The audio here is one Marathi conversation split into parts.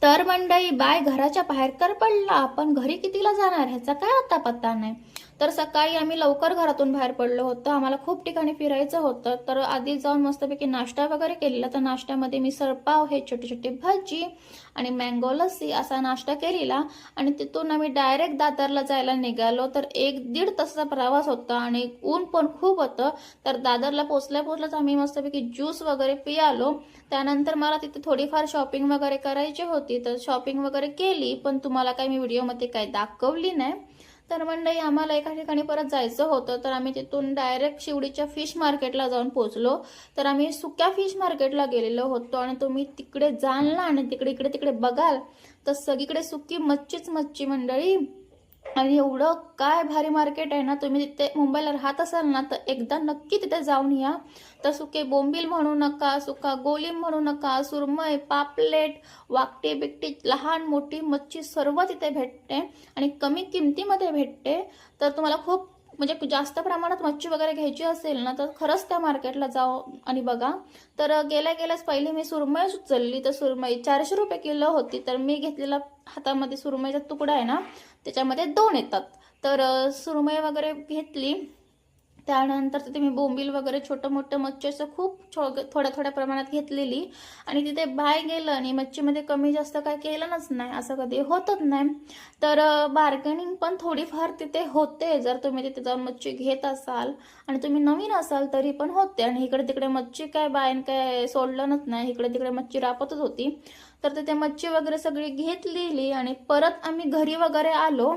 तर मंडळी बाय घराच्या बाहेर तर पडला, आपण घरी कितीला जाणार ह्याचा काय आता पत्ता नाही. तर सकाळी आम्ही लवकर घरातून बाहेर पडलो होतो. आम्हाला खूप ठिकाणी फिरायचं होतं. तर आधी जाऊन मस्तपैकी नाश्ता वगैरे केलेला. तर नाश्त्यामध्ये मिसळपाव, हे छोटे छोटे भजी आणि मँगो लस्सी असा नाश्ता केलेला. आणि तिथून आम्ही डायरेक्ट दादरला जायला निघालो. तर 1-1.5 तासाचा प्रवास होता आणि ऊन पण खूप होतं. तर दादरला पोचल्याच आम्ही मस्तपैकी ज्यूस वगैरे पियालो. त्यानंतर मला तिथे थोडीफार शॉपिंग वगैरे करायची होती. तर शॉपिंग वगैरे केली, पण तुम्हाला काही मी व्हिडिओमध्ये काही दाखवली नाही. तर मंडळी आम्हाला एका ठिकाणी परत जायचं होतं. तर आम्ही तिथून डायरेक्ट शिवडीच्या फिश मार्केटला जाऊन पोहोचलो. तर आम्ही सुक्या फिश मार्केटला गेलेलो होतो आणि तुम्ही तिकडे जाल ना आणि तिकडे बघाल तर सगळीकडे सुकी मच्छीच मच्छी मंडळी. आणि एवढं काय भारी मार्केट आहे ना. तुम्ही तिथे मुंबईला राहत असाल ना तर एकदा नक्की तिथे जाऊन या. तर सुके बोंबील म्हणू नका, सुका गोलीम म्हणू नका, सुरमई, पापलेट, वाकटे बिकटी, लहान मोठी मच्छी सर्व तिथे भेटते आणि कमी किमतीमध्ये भेटते. तर तुम्हाला खूप म्हणजे जास्त प्रमाणात मच्छी वगैरे घ्यायची असेल ना तर खरंच त्या मार्केटला जाओ आणि बघा. तर गेल्याच पहिले मी सुरमई उचलली. तर सुरमई 400 रुपये किलो होती. तर मी घेतलेला हातामध्ये सुरमईचा तुकडा आहे ना त्याच्यामध्ये 2 येतात. तर सुरमई वगैरे घेतली. त्यानंतर तिथे मी बोंबील वगैरे छोटं मोठं मच्छी असं खूप थोड्या प्रमाणात घेतलेली. आणि तिथे बाहेर गेलं आणि मच्छीमध्ये कमी जास्त काय केलंच नाही, असं कधी होतच नाही. तर बार्गेनिंग पण थोडीफार तिथे होते जर तुम्ही तिथे जाऊन मच्छी घेत असाल आणि तुम्ही नवीन असाल तरी पण होते. आणि इकडे तिकडे मच्छी काय बायन काय सोडलंच नाही, इकडे तिकडे मच्छी रापतच होती. तर तिथे मच्छी वगैरे सगळी घेतलेली आणि परत आम्ही घरी वगैरे आलो.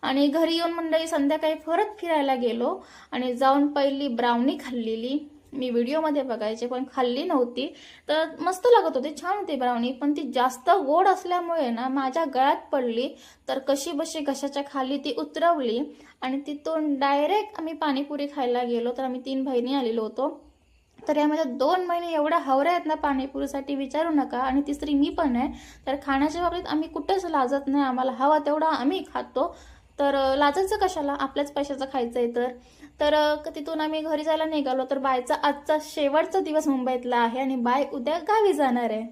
आणि घरी येऊन मंडळी संध्याकाळी परत फिरायला गेलो आणि जाऊन पहिली ब्राउनी खाल्लेली. मी व्हिडिओमध्ये बघायचे पण खाल्ली नव्हती. तर मस्त लागत होती, छान होती ब्राउनी, पण ती जास्त गोड असल्यामुळे ना माझ्या गळ्यात पडली. तर कशी बशी घशाच्या खाली ती उतरवली आणि तिथून डायरेक्ट आम्ही पाणीपुरी खायला गेलो. तर आम्ही 3 बहिणी आलेलो होतो. तर यामध्ये 2 महिने एवढ्या हवऱ्या आहेत ना पाणीपुरीसाठी विचारू नका. आणि तिसरी मी पण आहे. तर खाण्याच्या बाबतीत आम्ही कुठेच लाजत नाही. आम्हाला हवा तेवढा आम्ही खातो. तर लाजायचं कशाला, आपल्याच पैशाचं खायचं आहे. तर तिथून आम्ही घरी जायला निघालो. तर बायचा आजचा शेवटचा दिवस मुंबईतला आहे आणि बाय उद्या गावी जाणार आहे.